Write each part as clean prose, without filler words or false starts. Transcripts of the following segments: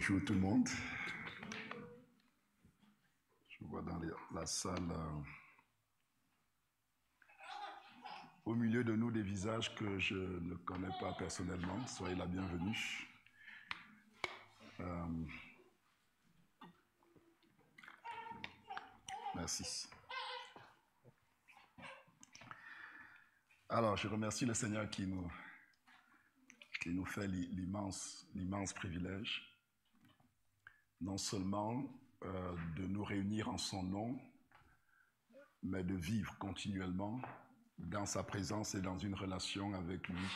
Bonjour tout le monde. Je vois dans la salle au milieu de nous des visages que je ne connais pas personnellement. Soyez la bienvenue. Merci. Alors, je remercie le Seigneur qui nous fait l'immense privilège, non seulement de nous réunir en son nom, mais de vivre continuellement dans sa présence et dans une relation avec lui,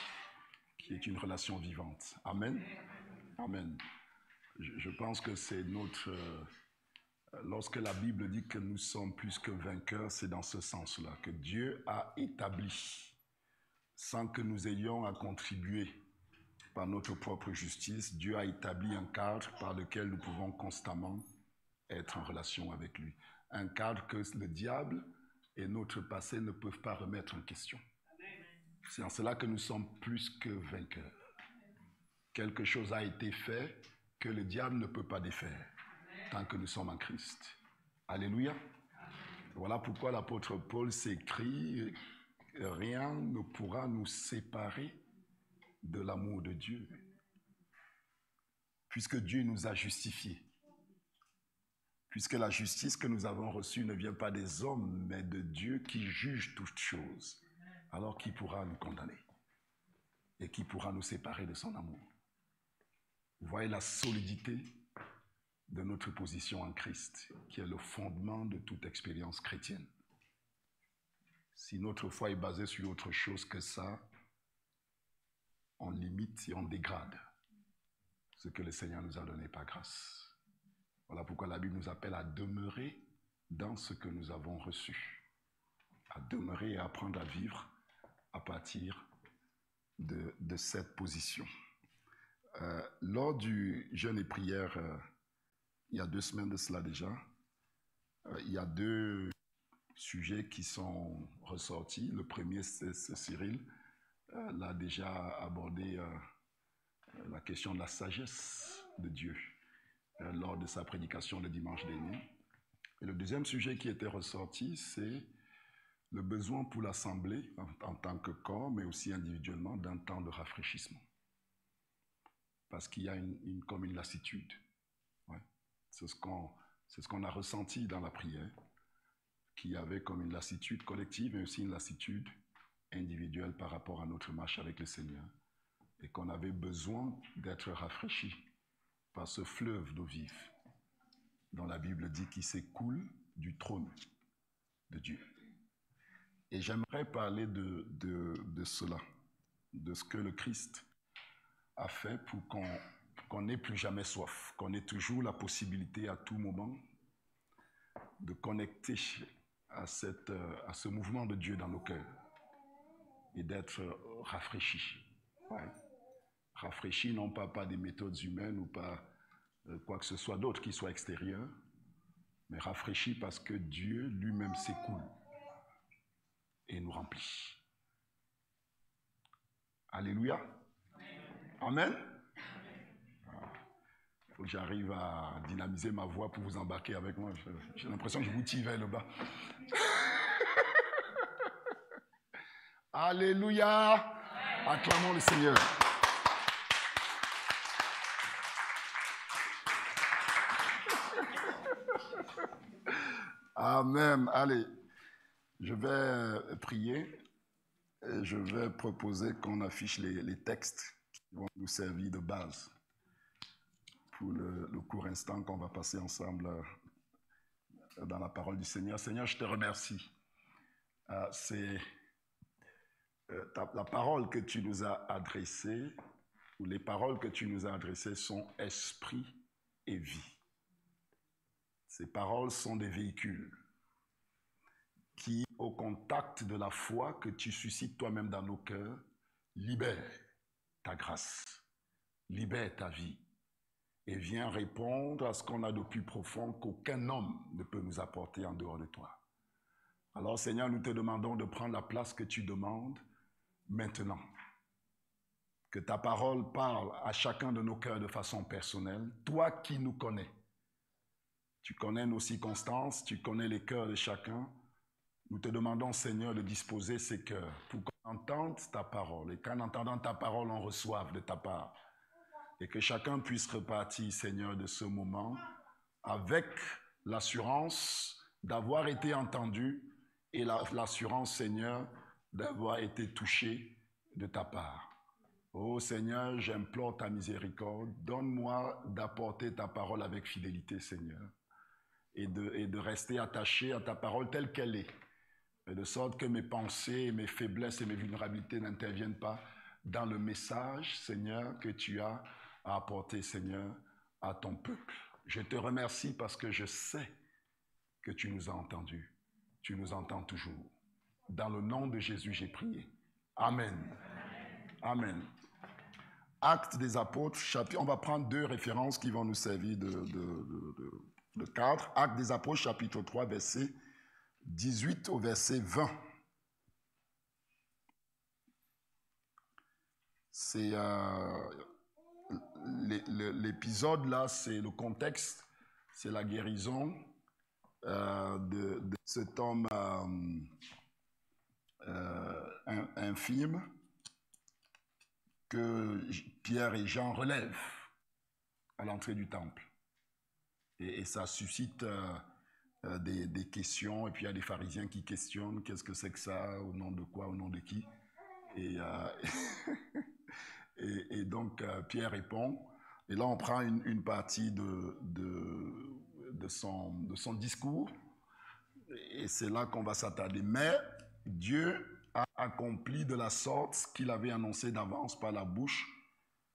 qui est une relation vivante. Amen. Amen. Je pense que c'est notre... lorsque la Bible dit que nous sommes plus que vainqueurs, c'est dans ce sens-là, que Dieu a établi, sans que nous ayons à contribuer par notre propre justice, Dieu a établi un cadre par lequel nous pouvons constamment être en relation avec lui. Un cadre que le diable et notre passé ne peuvent pas remettre en question. C'est en cela que nous sommes plus que vainqueurs. Quelque chose a été fait que le diable ne peut pas défaire tant que nous sommes en Christ. Alléluia. Voilà pourquoi l'apôtre Paul s'écrit « Rien ne pourra nous séparer de l'amour de Dieu, puisque Dieu nous a justifiés. Puisque la justice que nous avons reçue ne vient pas des hommes, mais de Dieu qui juge toutes choses. Alors qui pourra nous condamner? Et qui pourra nous séparer de son amour? Vous voyez la solidité de notre position en Christ, qui est le fondement de toute expérience chrétienne. Si notre foi est basée sur autre chose que ça, on limite et on dégrade ce que le Seigneur nous a donné par grâce. Voilà pourquoi la Bible nous appelle à demeurer dans ce que nous avons reçu, à demeurer et à apprendre à vivre à partir de cette position. Lors du jeûne et prière, il y a 2 semaines de cela déjà, il y a 2 sujets qui sont ressortis. Le premier, c'est Cyril l'a déjà abordé, la question de la sagesse de Dieu lors de sa prédication le dimanche dernier. Et le deuxième sujet qui était ressorti, c'est le besoin pour l'Assemblée, en tant que corps, mais aussi individuellement, d'un temps de rafraîchissement. Parce qu'il y a comme une lassitude. Ouais. C'est ce qu'on a ressenti dans la prière, qu'il y avait comme une lassitude collective, mais aussi une lassitude individuelle par rapport à notre marche avec le Seigneur. Et qu'on avait besoin d'être rafraîchi par ce fleuve d'eau vive, dont la Bible dit qu'il s'écoule du trône de Dieu. Et j'aimerais parler de cela, de ce que le Christ a fait pour qu'on n'ait plus jamais soif, qu'on ait toujours la possibilité à tout moment de connecter à ce mouvement de Dieu dans nos cœurs et d'être rafraîchi. Ouais. Rafraîchi non pas par des méthodes humaines ou par quoi que ce soit d'autre qui soit extérieur, mais rafraîchi parce que Dieu lui-même s'écoule et nous remplit. Alléluia. Amen. Il faut que j'arrive à dynamiser ma voix pour vous embarquer avec moi. J'ai l'impression que je vous tire vers le bas. Alléluia. Acclamons le Seigneur. Amen. Allez, je vais prier et je vais proposer qu'on affiche les textes qui vont nous servir de base pour le court instant qu'on va passer ensemble dans la parole du Seigneur. Seigneur, je te remercie. C'est la parole que tu nous as adressée, ou les paroles que tu nous as adressées sont esprit et vie. Ces paroles sont des véhicules qui, au contact de la foi que tu suscites toi-même dans nos cœurs, libèrent ta grâce, libèrent ta vie et vient répondre à ce qu'on a de plus profond qu'aucun homme ne peut nous apporter en dehors de toi. Alors Seigneur, nous te demandons de prendre la place que tu demandes maintenant. Que ta parole parle à chacun de nos cœurs de façon personnelle. Toi qui nous connais, tu connais nos circonstances, tu connais les cœurs de chacun. Nous te demandons, Seigneur, de disposer ces cœurs pour qu'on entende ta parole et qu'en entendant ta parole, on reçoive de ta part. Et que chacun puisse repartir, Seigneur, de ce moment avec l'assurance d'avoir été entendu et l'assurance, Seigneur, d'avoir été touché de ta part. Oh Seigneur, j'implore ta miséricorde. Donne-moi d'apporter ta parole avec fidélité, Seigneur, et de rester attaché à ta parole telle qu'elle est, de sorte que mes pensées, mes faiblesses et mes vulnérabilités n'interviennent pas dans le message, Seigneur, que tu as à apporter, Seigneur, à ton peuple. Je te remercie parce que je sais que tu nous as entendus. Tu nous entends toujours. Dans le nom de Jésus, j'ai prié. Amen. Amen. Actes des apôtres, on va prendre 2 références qui vont nous servir de cadre. Actes des apôtres, chapitre 3, verset 18 au verset 20. C'est l'épisode là, c'est le contexte, c'est la guérison de cet homme infirme que Pierre et Jean relèvent à l'entrée du temple. Et ça suscite des questions, et puis il y a des pharisiens qui questionnent qu'est-ce que c'est que ça, au nom de quoi, au nom de qui. Et donc Pierre répond, et là on prend une partie de son discours, et c'est là qu'on va s'attarder. Mais Dieu a accompli de la sorte ce qu'il avait annoncé d'avance par la bouche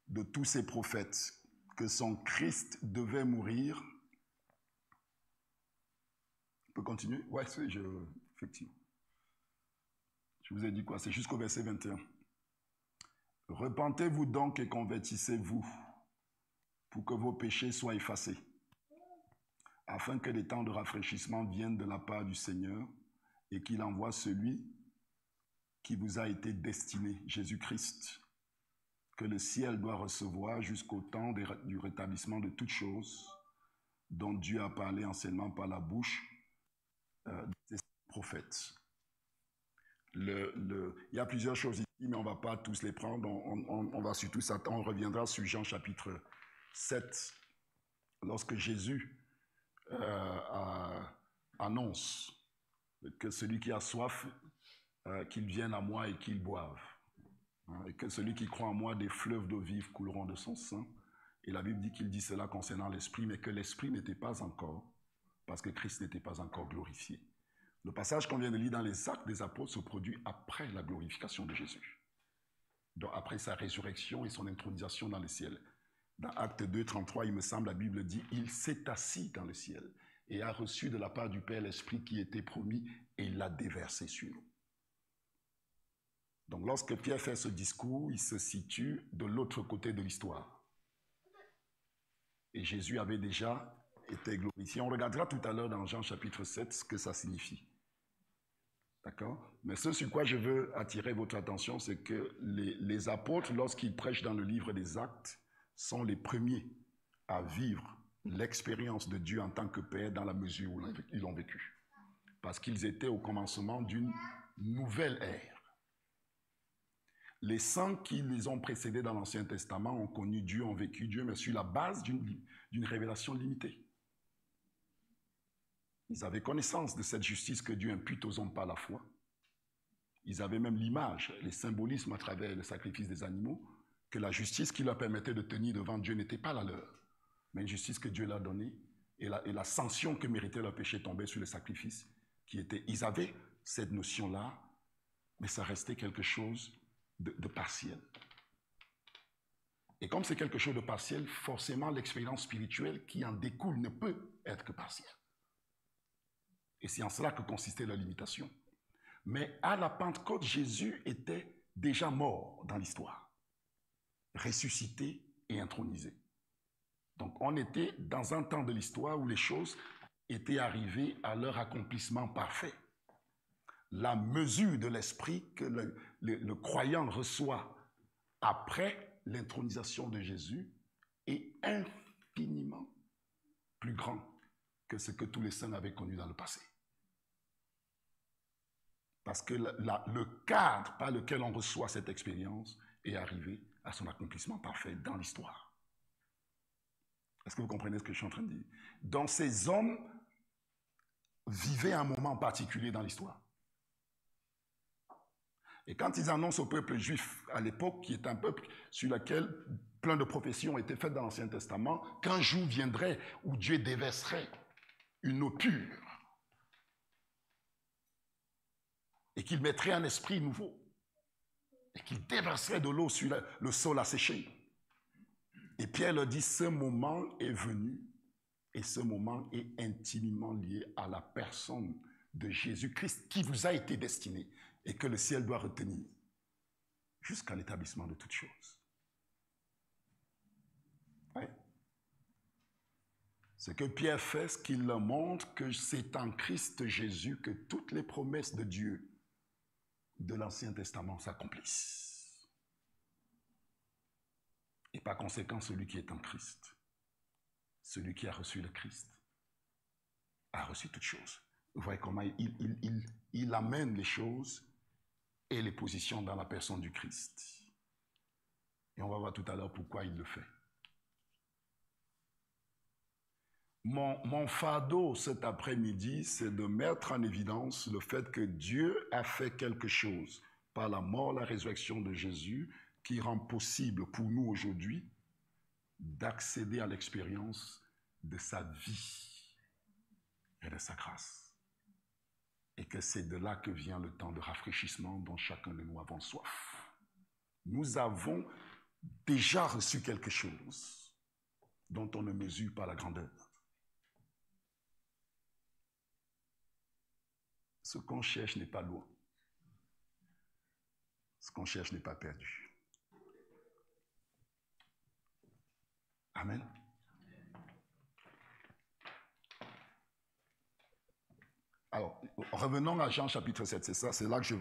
de tous ses prophètes, que son Christ devait mourir. On peut continuer? Oui, effectivement. Je vous ai dit quoi? C'est jusqu'au verset 21. Repentez-vous donc et convertissez-vous pour que vos péchés soient effacés, afin que les temps de rafraîchissement viennent de la part du Seigneur et qu'il envoie celui qui vous a été destiné, Jésus-Christ, que le ciel doit recevoir jusqu'au temps du rétablissement de toutes choses dont Dieu a parlé anciennement par la bouche des prophètes. Il y a plusieurs choses ici, mais on ne va pas tous les prendre. On va surtout s'attendre. On reviendra sur Jean chapitre 7, lorsque Jésus annonce que celui qui a soif, qu'il vienne à moi et qu'il boive. Et que celui qui croit en moi, des fleuves d'eau vive couleront de son sein. Et la Bible dit qu'il dit cela concernant l'Esprit, mais que l'Esprit n'était pas encore, parce que Christ n'était pas encore glorifié. Le passage qu'on vient de lire dans les Actes des Apôtres se produit après la glorification de Jésus. Donc après sa résurrection et son intronisation dans le ciel. Dans Acte 2, 33, il me semble, la Bible dit « Il s'est assis dans le ciel et a reçu de la part du Père l'Esprit qui était promis et il l'a déversé sur nous. » Donc lorsque Pierre fait ce discours, il se situe de l'autre côté de l'histoire. Et Jésus avait déjà été glorifié. On regardera tout à l'heure dans Jean chapitre 7 ce que ça signifie. D'accord? Mais ce sur quoi je veux attirer votre attention, c'est que les apôtres, lorsqu'ils prêchent dans le livre des Actes, sont les premiers à vivre l'expérience de Dieu en tant que Père dans la mesure où ils l'ont vécu. Parce qu'ils étaient au commencement d'une nouvelle ère. Les saints qui les ont précédés dans l'Ancien Testament ont connu Dieu, ont vécu Dieu, mais sur la base d'une révélation limitée. Ils avaient connaissance de cette justice que Dieu impute aux hommes par la foi. Ils avaient même l'image, les symbolismes à travers le sacrifice des animaux, que la justice qui leur permettait de tenir devant Dieu n'était pas la leur, mais une justice que Dieu leur donnait, et la sanction que méritait leur péché tombait sur le sacrifice qui était. Ils avaient cette notion-là, mais ça restait quelque chose de partiel. Et comme c'est quelque chose de partiel, forcément l'expérience spirituelle qui en découle ne peut être que partielle. Et c'est en cela que consistait la limitation. Mais à la Pentecôte, Jésus était déjà mort dans l'histoire, ressuscité et intronisé. Donc on était dans un temps de l'histoire où les choses étaient arrivées à leur accomplissement parfait. La mesure de l'esprit que le croyant reçoit après l'intronisation de Jésus est infiniment plus grand que ce que tous les saints avaient connu dans le passé. Parce que le cadre par lequel on reçoit cette expérience est arrivé à son accomplissement parfait dans l'histoire. Est-ce que vous comprenez ce que je suis en train de dire? Donc ces hommes vivaient un moment particulier dans l'histoire. Et quand ils annoncent au peuple juif à l'époque, qui est un peuple sur lequel plein de prophéties ont été faites dans l'Ancien Testament, qu'un jour viendrait où Dieu déverserait une eau pure et qu'il mettrait un esprit nouveau et qu'il déverserait de l'eau sur le sol asséché. Et Pierre leur dit, ce moment est venu et ce moment est intimement lié à la personne de Jésus-Christ qui vous a été destiné et que le ciel doit retenir jusqu'à l'établissement de toutes choses. Ouais. Ce que Pierre fait, c'est qu'il leur montre que c'est en Christ Jésus que toutes les promesses de Dieu de l'Ancien Testament s'accomplissent. Et par conséquent, celui qui est en Christ, celui qui a reçu le Christ, a reçu toutes choses. Vous voyez comment il amène les choses et les positions dans la personne du Christ. Et on va voir tout à l'heure pourquoi il le fait. Mon fardeau cet après-midi, c'est de mettre en évidence le fait que Dieu a fait quelque chose par la mort, la résurrection de Jésus, qui rend possible pour nous aujourd'hui d'accéder à l'expérience de sa vie et de sa grâce. Et que c'est de là que vient le temps de rafraîchissement dont chacun de nous avons soif. Nous avons déjà reçu quelque chose dont on ne mesure pas la grandeur. Ce qu'on cherche n'est pas loin. Ce qu'on cherche n'est pas perdu. Amen. Alors, revenons à Jean chapitre 7, c'est ça, c'est là que je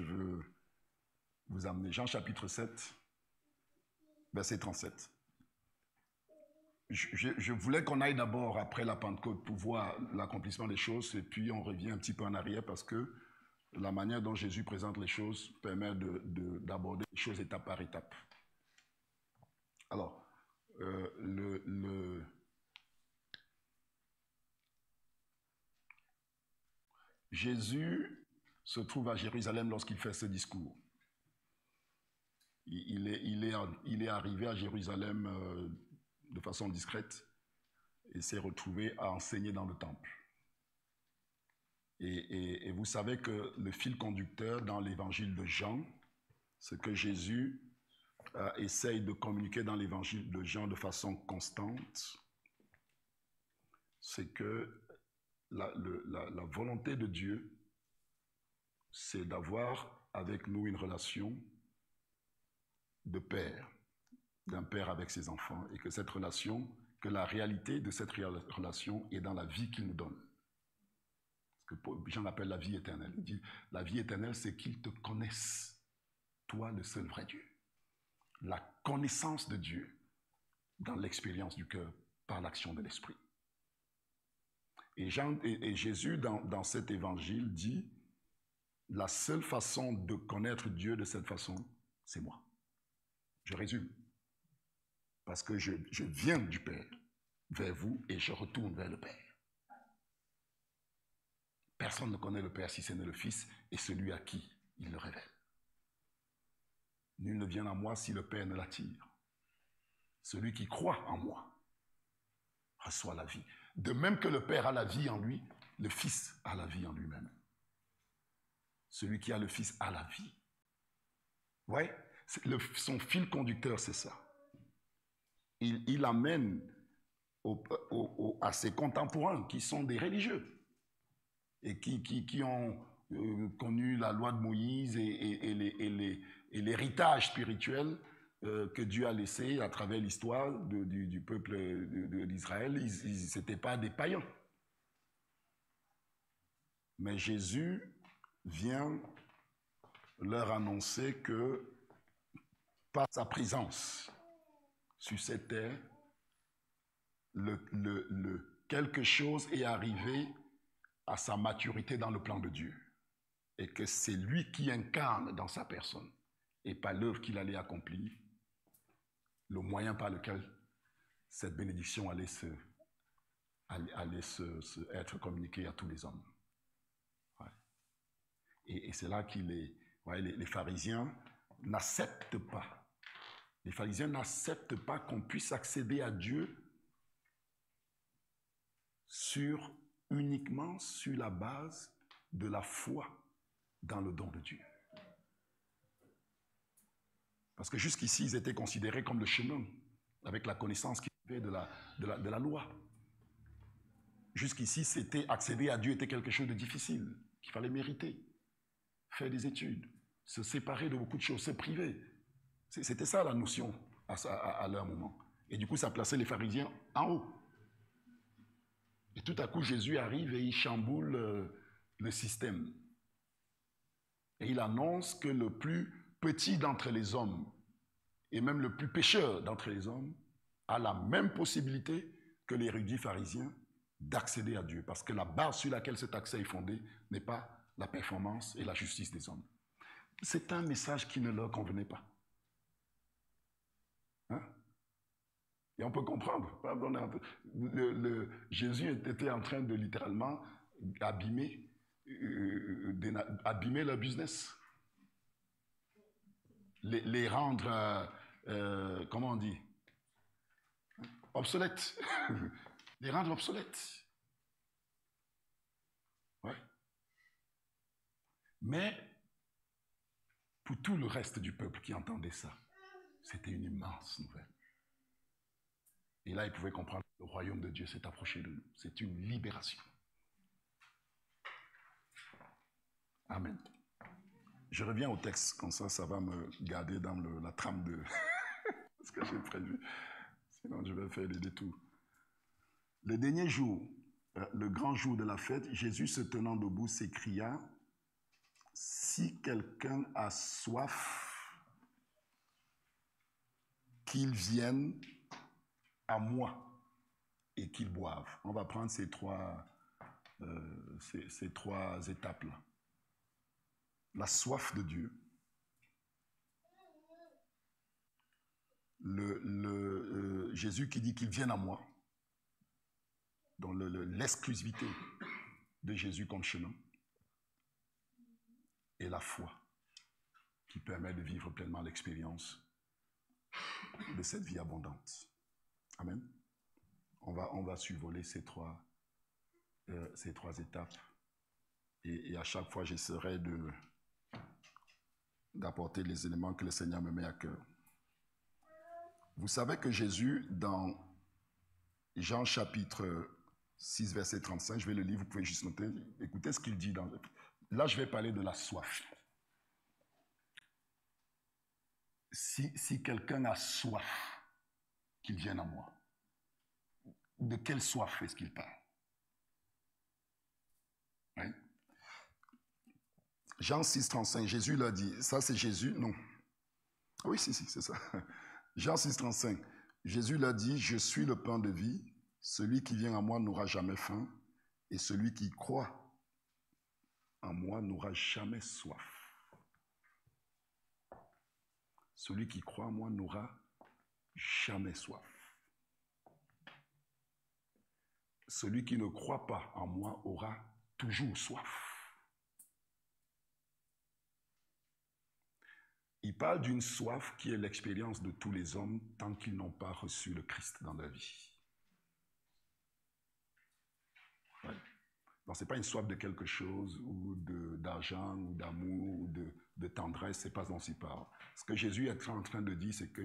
veux vous amener. Jean chapitre 7, verset 37. Je voulais qu'on aille d'abord après la Pentecôte pour voir l'accomplissement des choses et puis on revient un petit peu en arrière parce que la manière dont Jésus présente les choses permet d'aborder les choses étape par étape. Alors, Jésus se trouve à Jérusalem lorsqu'il fait ce discours. Il est arrivé à Jérusalem de façon discrète et s'est retrouvé à enseigner dans le temple. Et vous savez que le fil conducteur dans l'évangile de Jean, ce que Jésus essaye de communiquer dans l'évangile de Jean de façon constante, c'est que la volonté de Dieu, c'est d'avoir avec nous une relation de père, d'un père avec ses enfants, et que cette relation, que la réalité de cette relation est dans la vie qu'il nous donne. Ce que Jean appelle la vie éternelle. Il dit, la vie éternelle, c'est qu'ils te connaissent, toi le seul vrai Dieu. La connaissance de Dieu dans l'expérience du cœur par l'action de l'esprit. Et Jésus, dans cet évangile, dit, la seule façon de connaître Dieu de cette façon, c'est moi. Je résume. Parce que je viens du Père vers vous et je retourne vers le Père. Personne ne connaît le Père si ce n'est le Fils et celui à qui il le révèle. Nul ne vient à moi si le Père ne l'attire. Celui qui croit en moi reçoit la vie. De même que le Père a la vie en lui, le Fils a la vie en lui-même. Celui qui a le Fils a la vie. Vous voyez, son fil conducteur, c'est ça. Il amène à ses contemporains qui sont des religieux et qui ont connu la loi de Moïse et l'héritage spirituel que Dieu a laissé à travers l'histoire du peuple d'Israël. Ils n'étaient pas des païens. Mais Jésus vient leur annoncer que par sa présence sur cette terre, quelque chose est arrivé à sa maturité dans le plan de Dieu. Et que c'est lui qui incarne dans sa personne, et par l'œuvre qu'il allait accomplir, le moyen par lequel cette bénédiction allait être communiquée à tous les hommes. Ouais. Et c'est là que les pharisiens n'acceptent pas. Les pharisiens n'acceptent pas qu'on puisse accéder à Dieu uniquement sur la base de la foi dans le don de Dieu. Parce que jusqu'ici, ils étaient considérés comme le chemin, avec la connaissance qu'ils avaient de la loi. Jusqu'ici, accéder à Dieu était quelque chose de difficile, qu'il fallait mériter, faire des études, se séparer de beaucoup de choses, se priver. C'était ça la notion à leur moment. Et du coup, ça plaçait les pharisiens en haut. Et tout à coup, Jésus arrive et il chamboule le système. Et il annonce que le plus petit d'entre les hommes, et même le plus pécheur d'entre les hommes, a la même possibilité que l'érudit pharisien d'accéder à Dieu. Parce que la base sur laquelle cet accès est fondé n'est pas la performance et la justice des hommes. C'est un message qui ne leur convenait pas. Hein? Et on peut comprendre. Jésus était en train de littéralement abîmer leur business. Les rendre, comment on dit, obsolètes. Les rendre obsolètes. Ouais. Mais pour tout le reste du peuple qui entendait ça, c'était une immense nouvelle. Et là, ils pouvaient comprendre que le royaume de Dieu s'est approché de nous. C'est une libération. Amen. Je reviens au texte, comme ça va me garder dans la trame de ce que j'ai prévu. Sinon, je vais faire des détours. Le dernier jour, le grand jour de la fête, Jésus se tenant debout s'écria, « Si quelqu'un a soif, qu'il vienne à moi et qu'il boive. » On va prendre ces trois étapes-là. La soif de Dieu, Jésus qui dit qu'il vienne à moi, dans l'exclusivité de Jésus comme chemin, et la foi qui permet de vivre pleinement l'expérience de cette vie abondante. Amen. On va survoler ces trois étapes. Et à chaque fois, j'essaierai d'apporter les éléments que le Seigneur me met à cœur. Vous savez que Jésus, dans Jean chapitre 6, verset 35, je vais le lire, vous pouvez juste noter, écoutez ce qu'il dit. Là, je vais parler de la soif. Si quelqu'un a soif, qu'il vienne à moi. De quelle soif est-ce qu'il parle? Oui. Jean 6, 35, Jésus l'a dit. Ça, c'est Jésus? Non. Ah oui, si, c'est ça. Jean 6, 35, Jésus l'a dit, « Je suis le pain de vie. Celui qui vient à moi n'aura jamais faim. Et celui qui croit en moi n'aura jamais soif. » Celui qui croit en moi n'aura jamais soif. Celui qui ne croit pas en moi aura toujours soif. Il parle d'une soif qui est l'expérience de tous les hommes tant qu'ils n'ont pas reçu le Christ dans leur vie. Ouais. Donc, ce n'est pas une soif de quelque chose, ou d'argent, ou d'amour, ou de tendresse, ce n'est pas dont il parle. Ce que Jésus est en train de dire, c'est que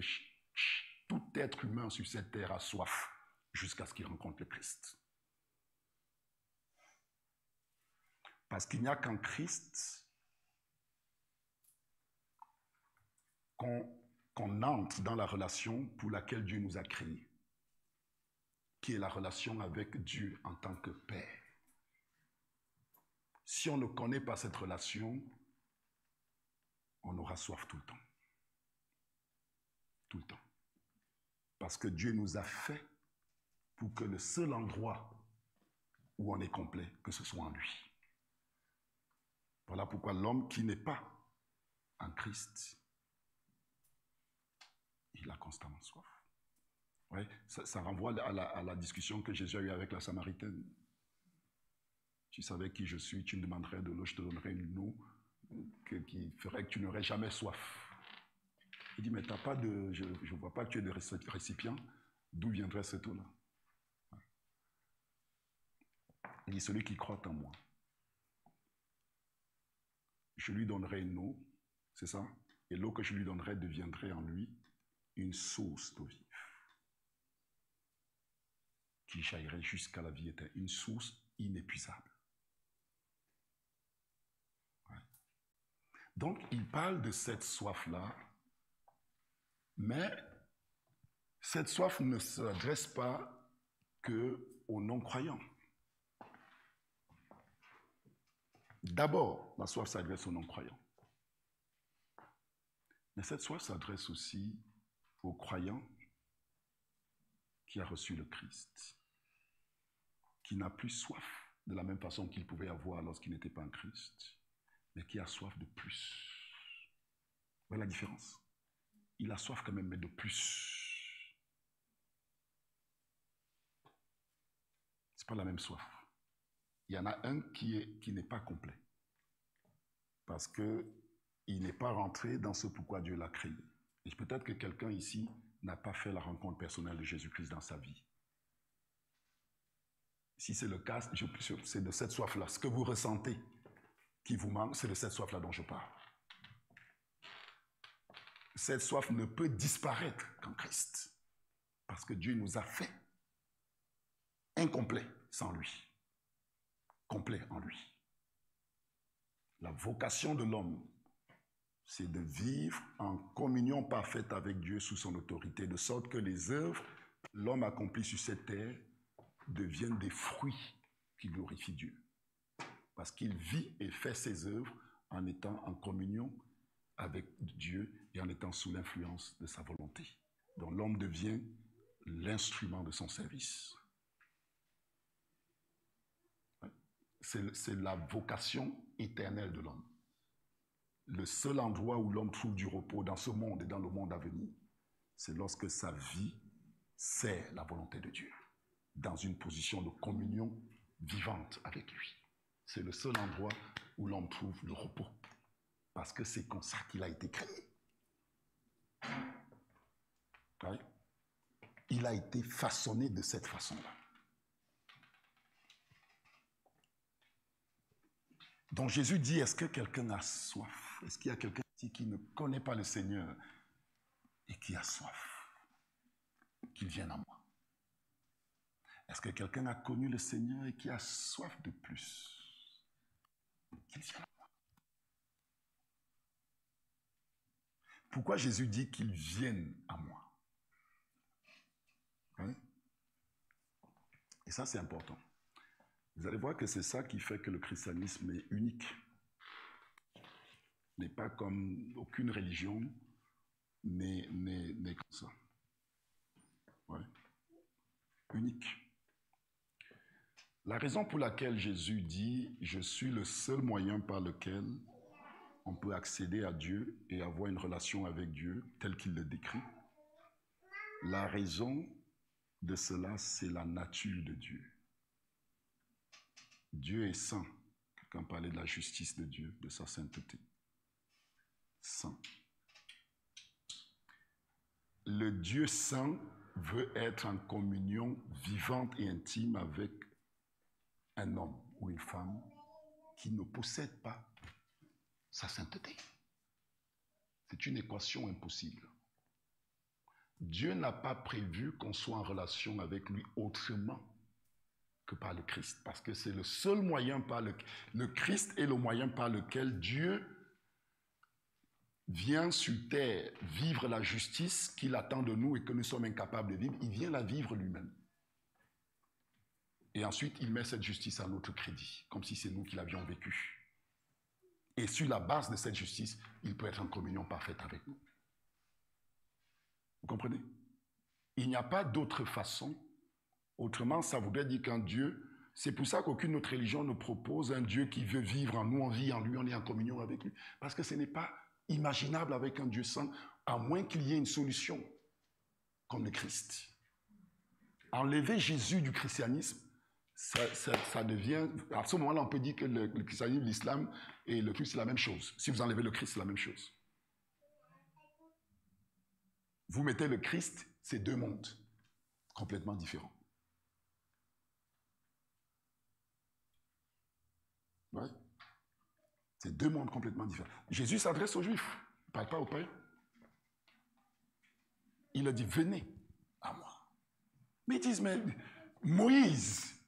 tout être humain sur cette terre a soif jusqu'à ce qu'il rencontre le Christ. Parce qu'il n'y a qu'en Christ qu'on entre dans la relation pour laquelle Dieu nous a créés, qui est la relation avec Dieu en tant que Père. Si on ne connaît pas cette relation, on aura soif tout le temps. tout le temps. Parce que Dieu nous a fait pour que le seul endroit où on est complet, que ce soit en lui. Voilà pourquoi l'homme qui n'est pas en Christ, il a constamment soif. Ouais, ça renvoie à la discussion que Jésus a eue avec la Samaritaine. Tu savais qui je suis, tu me demanderais de l'eau, je te donnerais une eau qui ferait que tu n'aurais jamais soif. Il dit, mais t'as pas de, je ne vois pas que tu es de récipient, d'où viendrait cette eau-là? Il dit, celui qui croit en moi, je lui donnerai une eau, c'est ça? Et l'eau que je lui donnerai deviendrait en lui une source d'eau vive qui jaillirait jusqu'à la vie éternelle, une source inépuisable. Ouais. Donc, il parle de cette soif-là, mais cette soif ne s'adresse pas qu'aux non-croyants. D'abord, la soif s'adresse aux non-croyants. Mais cette soif s'adresse aussi aux croyants qui a reçu le Christ, qui n'a plus soif de la même façon qu'il pouvait avoir lorsqu'il n'était pas en Christ, mais qui a soif de plus. Vous voyez la différence? Il a soif quand même, mais de plus. Ce n'est pas la même soif. Il y en a un qui n'est pas complet, parce qu'il n'est pas rentré dans ce pourquoi Dieu l'a créé. Et peut-être que quelqu'un ici n'a pas fait la rencontre personnelle de Jésus-Christ dans sa vie. Si c'est le cas, c'est de cette soif-là. Ce que vous ressentez qui vous manque, c'est de cette soif-là dont je parle. Cette soif ne peut disparaître qu'en Christ, parce que Dieu nous a fait incomplets sans lui, complet en lui. La vocation de l'homme, c'est de vivre en communion parfaite avec Dieu sous son autorité, de sorte que les œuvres que l'homme accomplit sur cette terre deviennent des fruits qui glorifient Dieu. Parce qu'il vit et fait ses œuvres en étant en communion avec Dieu et en étant sous l'influence de sa volonté. Donc l'homme devient l'instrument de son service. C'est la vocation éternelle de l'homme. Le seul endroit où l'homme trouve du repos dans ce monde et dans le monde à venir, c'est lorsque sa vie sert la volonté de Dieu, dans une position de communion vivante avec lui. C'est le seul endroit où l'homme trouve le repos, parce que c'est comme ça qu'il a été créé. Oui. Il a été façonné de cette façon-là. Donc Jésus dit, est-ce que quelqu'un a soif? Est-ce qu'il y a quelqu'un ici qui ne connaît pas le Seigneur et qui a soif? Qu'il vienne à moi. Est-ce que quelqu'un a connu le Seigneur et qui a soif de plus? Qu'il vienne à moi. Pourquoi Jésus dit qu'il vienne à moi? Oui? Et ça, c'est important. Vous allez voir que c'est ça qui fait que le christianisme est unique. N'est pas comme aucune religion n'est comme ça. Ouais. Unique. La raison pour laquelle Jésus dit « Je suis le seul moyen par lequel on peut accéder à Dieu et avoir une relation avec Dieu, tel qu'il le décrit », la raison de cela, c'est la nature de Dieu. Dieu est saint. Quelqu'un parlait de la justice de Dieu, de sa sainteté. Saint. Le Dieu saint veut être en communion vivante et intime avec un homme ou une femme qui ne possède pas sa sainteté. C'est une équation impossible. Dieu n'a pas prévu qu'on soit en relation avec lui autrement que par le Christ, parce que c'est le seul moyen par le Christ est le moyen par lequel Dieu vient sur terre vivre la justice qu'il attend de nous et que nous sommes incapables de vivre. Il vient la vivre lui-même. Et ensuite, il met cette justice à notre crédit, comme si c'est nous qui l'avions vécue. Et sur la base de cette justice, il peut être en communion parfaite avec nous. Vous comprenez? Il n'y a pas d'autre façon. Autrement, ça voudrait dire qu'un Dieu, c'est pour ça qu'aucune autre religion ne propose un Dieu qui veut vivre en nous, on vit en lui, on est en communion avec lui. Parce que ce n'est pas imaginable avec un Dieu saint, à moins qu'il y ait une solution, comme le Christ. Enlever Jésus du christianisme, ça devient... À ce moment-là, on peut dire que le christianisme, l'islam et le Christ, c'est la même chose. Si vous enlevez le Christ, c'est la même chose. Vous mettez le Christ, c'est deux mondes complètement différents. Ouais. C'est deux mondes complètement différents. Jésus s'adresse aux Juifs, il ne parle pas aux païens. Il a dit, venez à moi. Mais ils disent, mais Moïse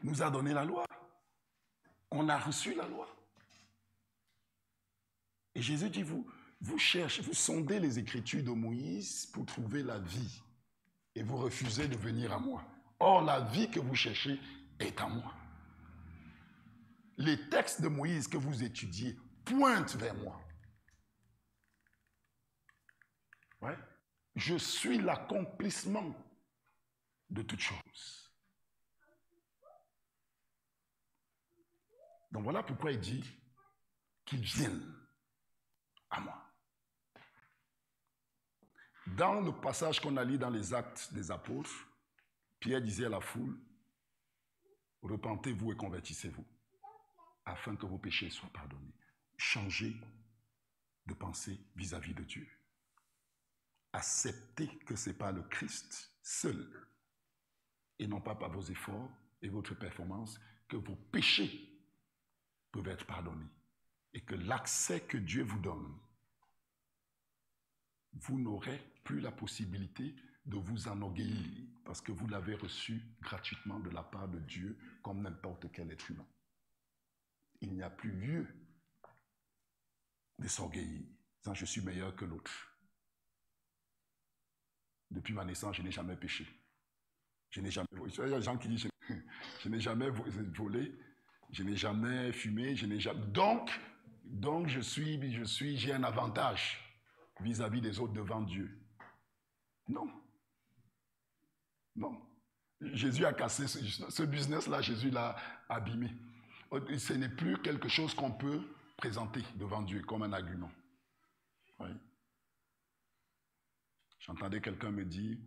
nous a donné la loi. On a reçu la loi. Et Jésus dit, vous cherchez, vous sondez les Écritures de Moïse pour trouver la vie. Et vous refusez de venir à moi. Or, la vie que vous cherchez est à moi. Les textes de Moïse que vous étudiez pointent vers moi. Ouais. Je suis l'accomplissement de toutes choses. Donc voilà pourquoi il dit qu'ils viennent à moi. Dans le passage qu'on a lu dans les Actes des Apôtres, Pierre disait à la foule, repentez-vous et convertissez-vous, afin que vos péchés soient pardonnés. Changez de pensée vis-à-vis de Dieu. Acceptez que ce n'est pas le Christ seul, et non pas par vos efforts et votre performance, que vos péchés peuvent être pardonnés. Et que l'accès que Dieu vous donne, vous n'aurez plus la possibilité de vous enorgueillir, parce que vous l'avez reçu gratuitement de la part de Dieu, comme n'importe quel être humain. Il n'y a plus lieu de s'orgueillir. Je suis meilleur que l'autre. Depuis ma naissance, je n'ai jamais péché. Je n'ai jamais volé. Il y a des gens qui disent, je n'ai jamais volé, je n'ai jamais fumé, je n'ai jamais... Donc j'ai un avantage vis-à-vis des autres devant Dieu. Non. Non. Jésus a cassé ce business-là, Jésus l'a abîmé. Ce n'est plus quelque chose qu'on peut présenter devant Dieu comme un argument. Oui. J'entendais quelqu'un me dire,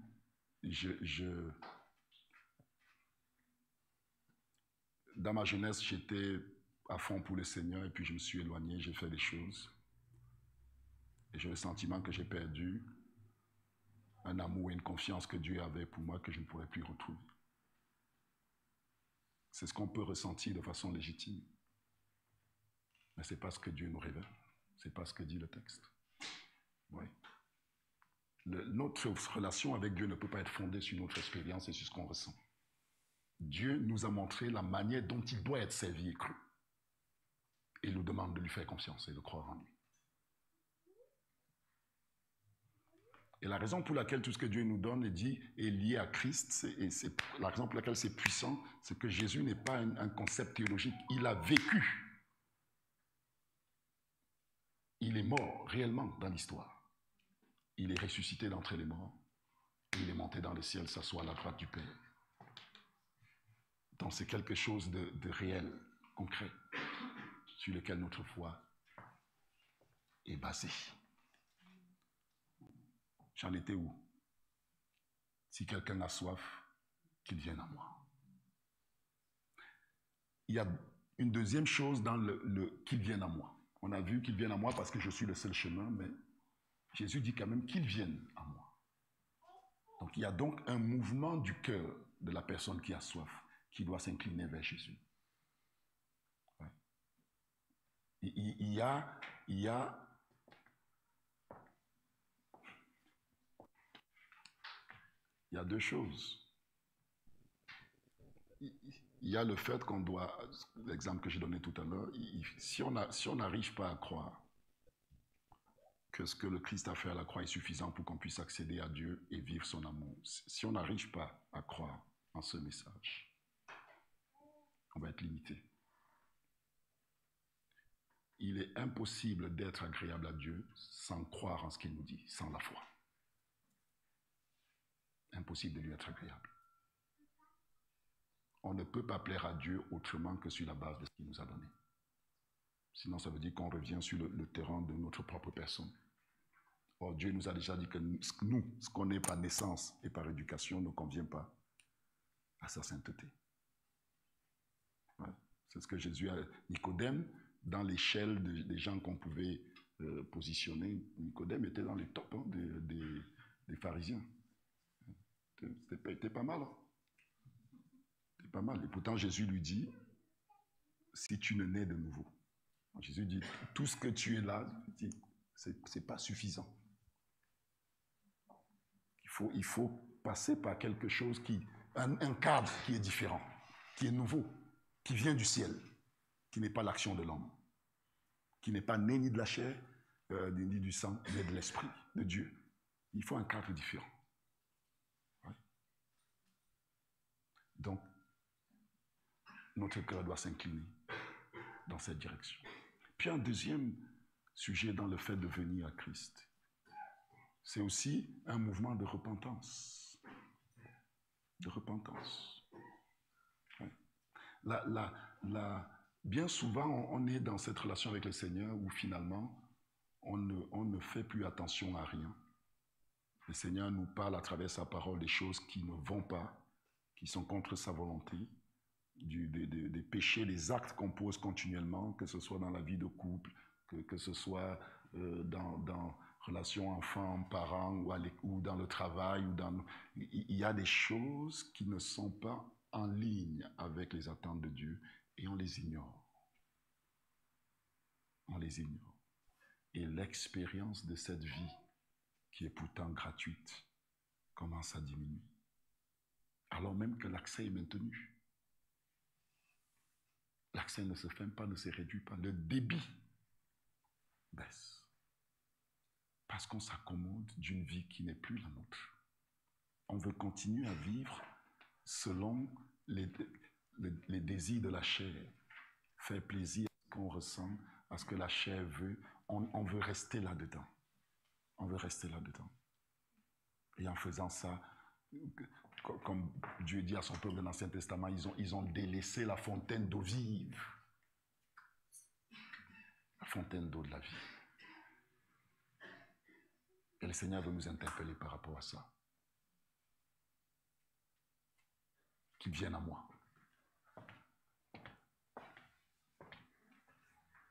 dans ma jeunesse, j'étais à fond pour le Seigneur et puis je me suis éloigné, j'ai fait des choses. Et j'ai le sentiment que j'ai perdu un amour et une confiance que Dieu avait pour moi que je ne pourrais plus retrouver. C'est ce qu'on peut ressentir de façon légitime. Mais ce n'est pas ce que Dieu nous révèle. Ce n'est pas ce que dit le texte. Oui. Notre relation avec Dieu ne peut pas être fondée sur notre expérience et sur ce qu'on ressent. Dieu nous a montré la manière dont il doit être servi et cru. Et il nous demande de lui faire confiance et de croire en lui. Et la raison pour laquelle tout ce que Dieu nous donne est lié à Christ, et c'est la raison pour laquelle c'est puissant, c'est que Jésus n'est pas un concept théologique. Il a vécu. Il est mort réellement dans l'histoire. Il est ressuscité d'entre les morts. Et il est monté dans les ciels, s'assoit à la droite du Père. Donc c'est quelque chose de réel, concret, sur lequel notre foi est basée. J'en étais où? Si quelqu'un a soif, qu'il vienne à moi. Il y a une deuxième chose dans le qu'il vienne à moi. On a vu qu'il vienne à moi parce que je suis le seul chemin, mais Jésus dit quand même qu'il vienne à moi. Donc il y a donc un mouvement du cœur de la personne qui a soif, qui doit s'incliner vers Jésus. Ouais. Il y a deux choses. Il y a le fait qu'on doit, l'exemple que j'ai donné tout à l'heure, si on n'arrive pas à croire que ce que le Christ a fait à la croix est suffisant pour qu'on puisse accéder à Dieu et vivre son amour, si on n'arrive pas à croire en ce message, on va être limité. Il est impossible d'être agréable à Dieu sans croire en ce qu'il nous dit, sans la foi. Impossible de lui être agréable. On ne peut pas plaire à Dieu autrement que sur la base de ce qu'il nous a donné. Sinon, ça veut dire qu'on revient sur le terrain de notre propre personne. Or, Dieu nous a déjà dit que nous, ce qu'on est par naissance et par éducation, ne convient pas à sa sainteté. Ouais. C'est ce que Jésus a dit. Nicodème, dans l'échelle des gens qu'on pouvait positionner, Nicodème était dans les tops des pharisiens. C'était pas mal. Hein? C'était pas mal. Et pourtant, Jésus lui dit, si tu ne nais de nouveau. Jésus dit, tout ce que tu es là, c'est pas suffisant. Il faut passer par quelque chose un cadre qui est différent, qui est nouveau, qui vient du ciel, qui n'est pas l'action de l'homme, qui n'est pas né ni de la chair, ni du sang, mais de l'esprit, de Dieu. Il faut un cadre différent. Ouais. Donc, notre cœur doit s'incliner dans cette direction. Puis un deuxième sujet dans le fait de venir à Christ, c'est aussi un mouvement de repentance. De repentance. Ouais. Bien souvent, on est dans cette relation avec le Seigneur où finalement, on ne fait plus attention à rien. Le Seigneur nous parle à travers sa parole des choses qui ne vont pas, qui sont contre sa volonté, des péchés, des actes qu'on pose continuellement, que ce soit dans la vie de couple, que ce soit dans relation enfant-parent ou dans le travail. Il y a des choses qui ne sont pas en ligne avec les attentes de Dieu et on les ignore. On les ignore. Et l'expérience de cette vie, qui est pourtant gratuite, commence à diminuer. Alors même que l'accès est maintenu. L'accès ne se ferme pas, ne se réduit pas. Le débit baisse. Parce qu'on s'accommode d'une vie qui n'est plus la nôtre. On veut continuer à vivre selon les désirs de la chair. Faire plaisir à ce qu'on ressent, à ce que la chair veut. On veut rester là-dedans. On veut rester là-dedans. Et en faisant ça, comme Dieu dit à son peuple dans l'Ancien Testament, ils ont délaissé la fontaine d'eau vive. La fontaine d'eau de la vie. Et le Seigneur veut nous interpeller par rapport à ça. Qu'ils viennent à moi.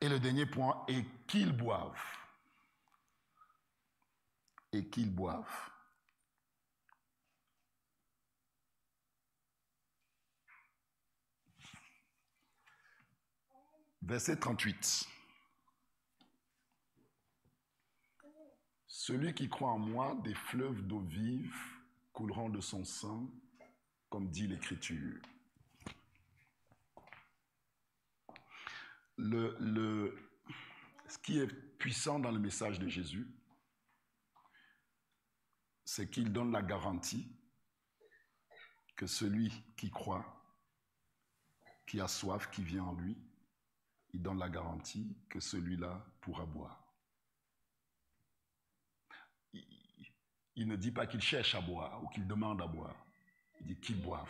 Et le dernier point est qu'ils boivent. Et qu'ils boivent. Verset 38. Celui qui croit en moi, des fleuves d'eau vive couleront de son sang, comme dit l'Écriture. Ce qui est puissant dans le message de Jésus, c'est qu'il donne la garantie que celui qui croit, qui a soif, qui vient en lui, il donne la garantie que celui-là pourra boire. Il ne dit pas qu'il cherche à boire ou qu'il demande à boire. Il dit qu'il boive.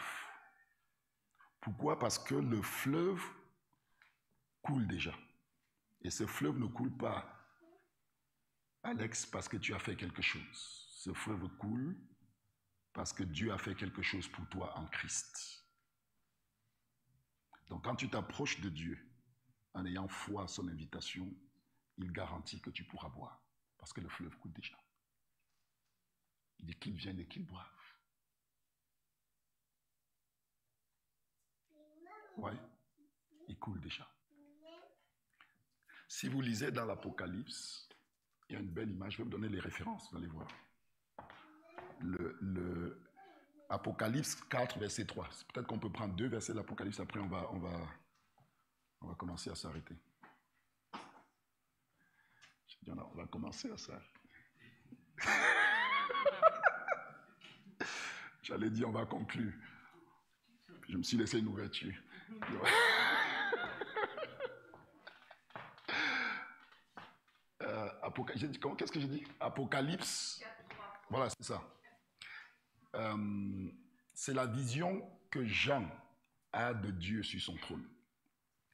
Pourquoi? Parce que le fleuve coule déjà. Et ce fleuve ne coule pas, Alex, parce que tu as fait quelque chose. Ce fleuve coule parce que Dieu a fait quelque chose pour toi en Christ. Donc quand tu t'approches de Dieu en ayant foi à son invitation, il garantit que tu pourras boire parce que le fleuve coule déjà. Il dit qu'ils viennent et qu'ils boivent. Oui, il coule déjà. Si vous lisez dans l'Apocalypse, il y a une belle image, je vais vous donner les références, vous allez voir. Le Apocalypse 4, verset 3. Peut-être qu'on peut prendre 2 versets de l'Apocalypse, après on va commencer à s'arrêter. On va commencer à s'arrêter. J'allais dire on va conclure. Je me suis laissé une ouverture. Qu'est-ce que j'ai dit? Apocalypse. Voilà, c'est ça. c'est la vision que Jean a de Dieu sur son trône.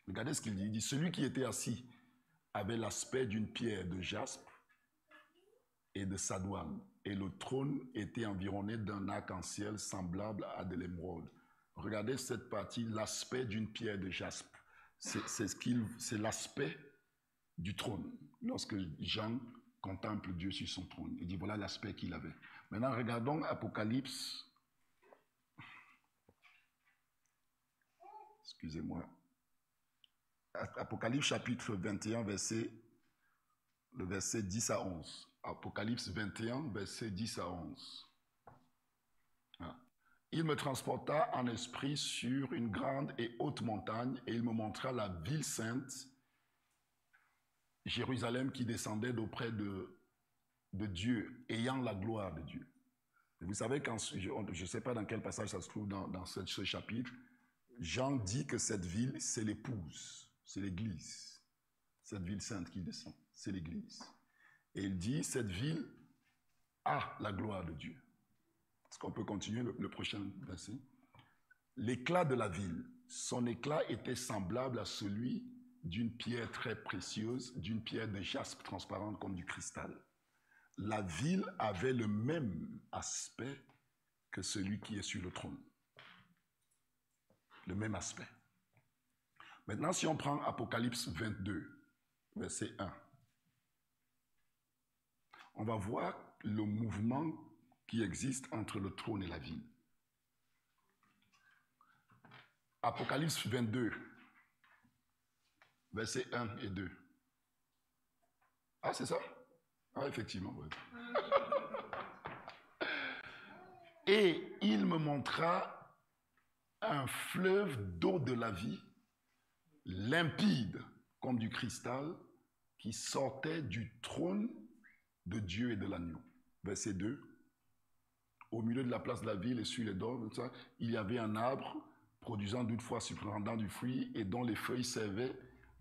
Regardez ce qu'il dit. Il dit, celui qui était assis avait l'aspect d'une pierre de jaspe et de sadoine, et le trône était environné d'un arc-en-ciel semblable à de l'émeraude. Regardez cette partie, l'aspect d'une pierre de jaspe. C'est l'aspect du trône. Lorsque Jean contemple Dieu sur son trône, il dit voilà l'aspect qu'il avait. Maintenant, regardons Apocalypse. Excusez-moi. Apocalypse chapitre 21, le verset 10 à 11. Apocalypse 21, verset 10 à 11. Il me transporta en esprit sur une grande et haute montagne, et il me montra la ville sainte, Jérusalem, qui descendait d'auprès de Dieu, ayant la gloire de Dieu. Et vous savez, je ne sais pas dans quel passage ça se trouve dans ce chapitre, Jean dit que cette ville, c'est l'épouse, c'est l'église. Cette ville sainte qui descend, c'est l'église. Et il dit, cette ville a la gloire de Dieu. Est-ce qu'on peut continuer le prochain verset? L'éclat de la ville, son éclat était semblable à celui d'une pierre très précieuse, d'une pierre de jaspe transparente comme du cristal. La ville avait le même aspect que celui qui est sur le trône. Le même aspect. Maintenant, si on prend Apocalypse 22, verset 1, on va voir le mouvement qui existe entre le trône et la ville. Apocalypse 22, versets 1 et 2. Ah, c'est ça? Ah, effectivement. Ouais. Et il me montra un fleuve d'eau de la vie, limpide comme du cristal, qui sortait du trône de Dieu et de l'agneau. Verset 2. Au milieu de la place de la ville et sur les bords, il y avait un arbre produisant d'une fois surprenant du fruit et dont les feuilles servaient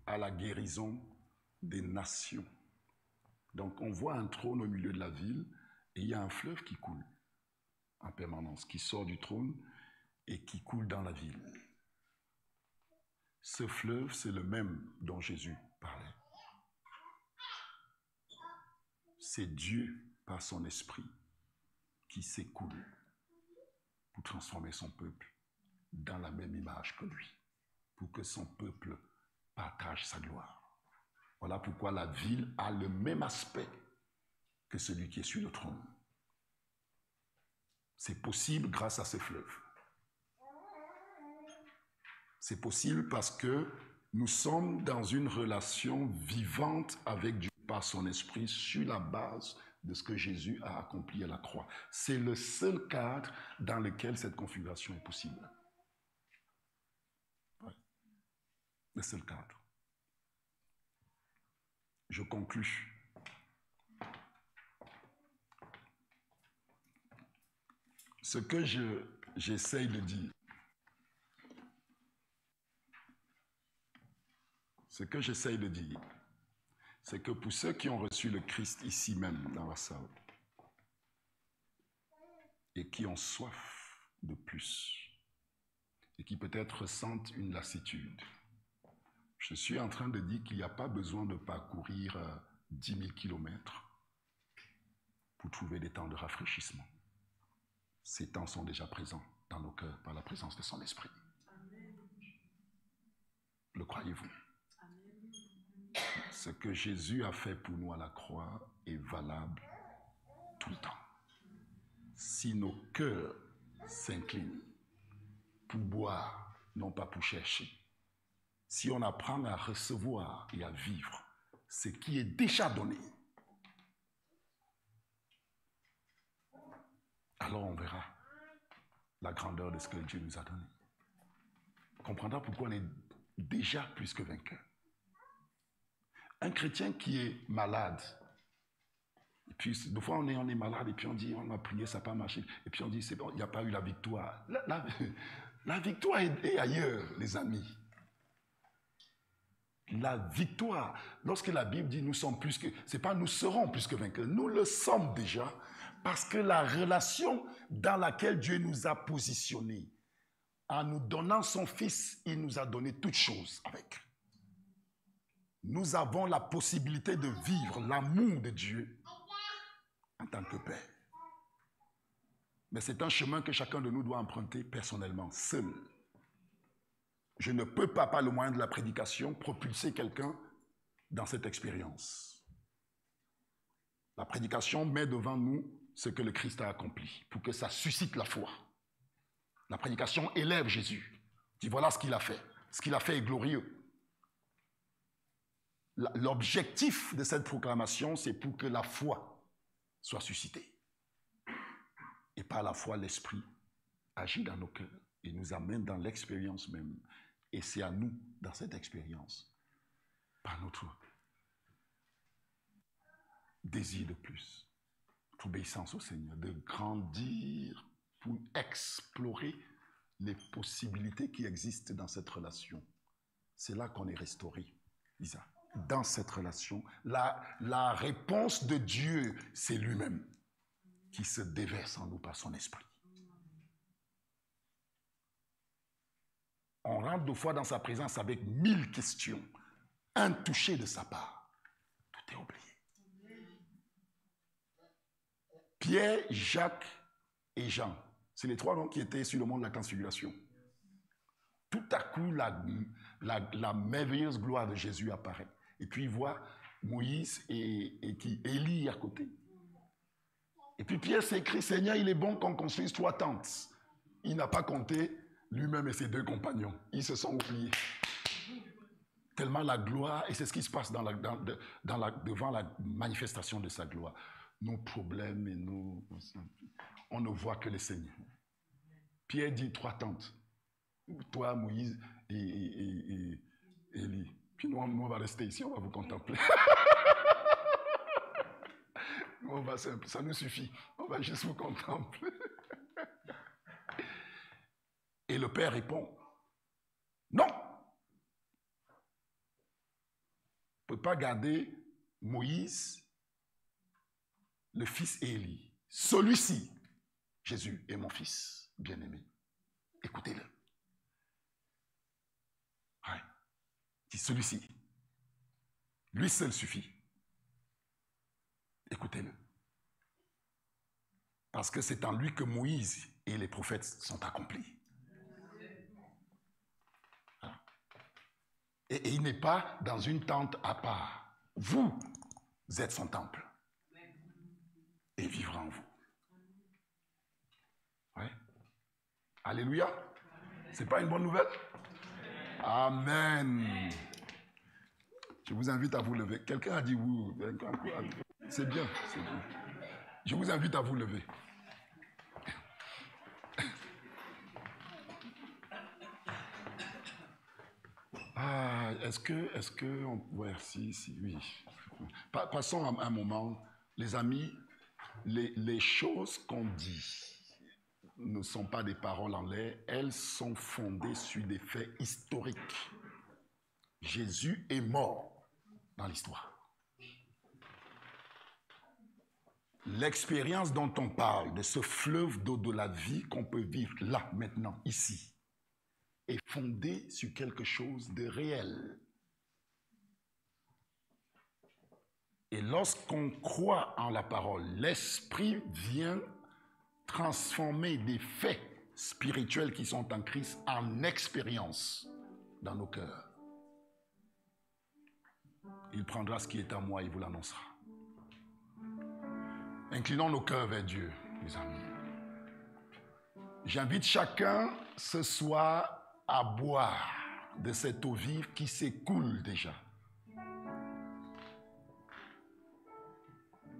à la guérison des nations. Donc on voit un trône au milieu de la ville et il y a un fleuve qui coule en permanence, qui sort du trône et qui coule dans la ville. Ce fleuve, c'est le même dont Jésus parlait. C'est Dieu, par son esprit, qui s'écoule pour transformer son peuple dans la même image que lui, pour que son peuple partage sa gloire. Voilà pourquoi la ville a le même aspect que celui qui est sur le trône. C'est possible grâce à ce fleuve. C'est possible parce que nous sommes dans une relation vivante avec Dieu par son esprit sur la base de ce que Jésus a accompli à la croix. C'est le seul cadre dans lequel cette configuration est possible. Ouais. Le seul cadre. Je conclus. Ce que j'essaye de dire, c'est que pour ceux qui ont reçu le Christ ici même dans la salle et qui ont soif de plus et qui peut-être ressentent une lassitude, je suis en train de dire qu'il n'y a pas besoin de parcourir 10 000 kilomètres pour trouver des temps de rafraîchissement. Ces temps sont déjà présents dans nos cœurs par la présence de son esprit. Le croyez-vous? Ce que Jésus a fait pour nous à la croix est valable tout le temps. Si nos cœurs s'inclinent pour boire, non pas pour chercher, si on apprend à recevoir et à vivre ce qui est déjà donné, alors on verra la grandeur de ce que Dieu nous a donné. On comprendra pourquoi on est déjà plus que vainqueur. Un chrétien qui est malade, et puis des fois on est malade, et puis on dit on a prié, ça n'a pas marché, et puis on dit c'est bon, il n'y a pas eu la victoire. La victoire est ailleurs, les amis. La victoire, lorsque la Bible dit nous sommes plus que, c'est pas nous serons plus que vainqueurs, nous le sommes déjà, Parce que la relation dans laquelle Dieu nous a positionnés, en nous donnant son Fils, il nous a donné toutes choses avec. Nous avons la possibilité de vivre l'amour de Dieu en tant que Père. Mais c'est un chemin que chacun de nous doit emprunter personnellement, seul. Je ne peux pas, par le moyen de la prédication, propulser quelqu'un dans cette expérience. La prédication met devant nous ce que le Christ a accompli, pour que ça suscite la foi. La prédication élève Jésus. Dit voilà ce qu'il a fait. Ce qu'il a fait est glorieux. L'objectif de cette proclamation, c'est pour que la foi soit suscitée. Et par la foi, l'Esprit agit dans nos cœurs et nous amène dans l'expérience même. Et c'est à nous, dans cette expérience, par notre désir de plus, notre obéissance au Seigneur, de grandir pour explorer les possibilités qui existent dans cette relation. C'est là qu'on est restauré, Isa. Dans cette relation, la réponse de Dieu, c'est lui-même qui se déverse en nous par son esprit. On rentre deux fois dans sa présence avec 1000 questions, intouchées de sa part. Tout est oublié. Pierre, Jacques et Jean, c'est les trois noms qui étaient sur le mont de la Transfiguration. Tout à coup, la merveilleuse gloire de Jésus apparaît. Et puis il voit Moïse et Élie à côté. Et puis Pierre s'écrit, Seigneur, il est bon qu'on construise 3 tentes. Il n'a pas compté lui-même et ses 2 compagnons. Ils se sont oubliés. Tellement la gloire, et c'est ce qui se passe devant la manifestation de sa gloire. Nos problèmes et on ne voit que le Seigneur. Pierre dit 3 tentes. Toi, Moïse et Élie. Puis nous, on va rester ici, on va vous contempler. Ça nous suffit. On va juste vous contempler. Et le Père répond, non. On ne peut pas garder Moïse, le fils et Élie. Celui-ci, Jésus, est mon fils bien-aimé. Écoutez-le. Ouais. C'est celui-ci. Lui seul suffit. Écoutez-le. Parce que c'est en lui que Moïse et les prophètes sont accomplis. Et il n'est pas dans une tente à part. Vous êtes son temple. Et il vivra en vous. Ouais. Alléluia. C'est pas une bonne nouvelle? Amen. Je vous invite à vous lever. Quelqu'un a dit oui. C'est bien, c'est bien. Je vous invite à vous lever. Ah, est-ce que ouais, si, oui. Passons un moment. Les amis, les choses qu'on dit ne sont pas des paroles en l'air, elles sont fondées sur des faits historiques. Jésus est mort dans l'histoire. L'expérience dont on parle, de ce fleuve d'eau de la vie qu'on peut vivre là, maintenant, ici, est fondée sur quelque chose de réel. Et lorsqu'on croit en la parole, l'Esprit vient transformer des faits spirituels qui sont en Christ en expérience dans nos cœurs. Il prendra ce qui est à moi et vous l'annoncera. Inclinons nos cœurs vers Dieu, mes amis. J'invite chacun ce soir à boire de cette eau vive qui s'écoule déjà.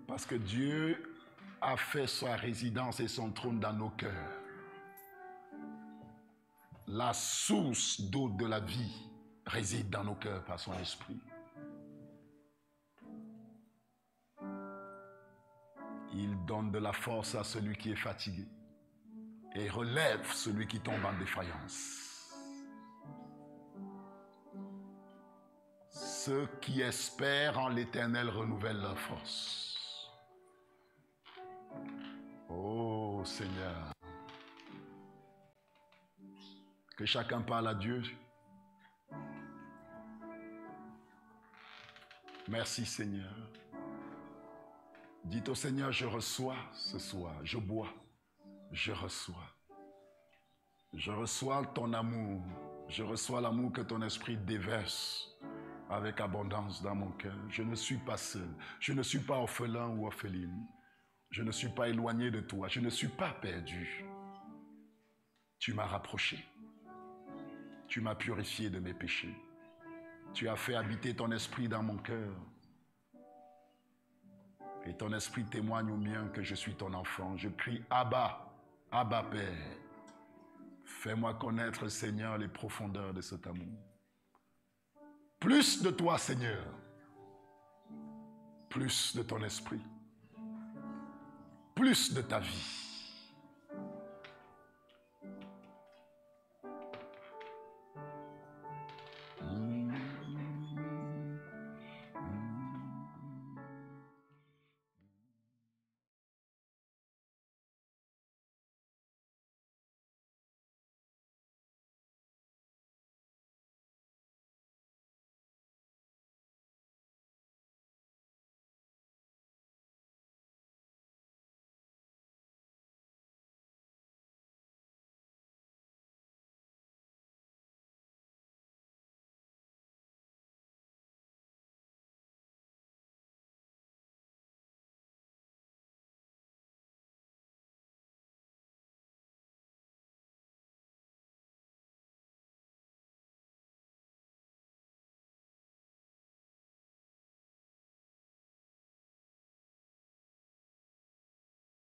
Parce que Dieu a fait sa résidence et son trône dans nos cœurs. La source d'eau de la vie réside dans nos cœurs par son esprit. Il donne de la force à celui qui est fatigué et relève celui qui tombe en défaillance. Ceux qui espèrent en l'Éternel renouvellent leur force. Que chacun parle à Dieu. Merci Seigneur. Dites au Seigneur, je reçois ce soir, je bois, je reçois. Je reçois ton amour, je reçois l'amour que ton esprit déverse avec abondance dans mon cœur. Je ne suis pas seul, je ne suis pas orphelin ou orpheline. Je ne suis pas éloigné de toi, je ne suis pas perdu. Tu m'as rapproché, tu m'as purifié de mes péchés. Tu as fait habiter ton esprit dans mon cœur. Et ton esprit témoigne au mien que je suis ton enfant. Je crie Abba, Abba Père. Fais-moi connaître, Seigneur, les profondeurs de cet amour. Plus de toi, Seigneur. Plus de ton esprit. Plus de ta vie.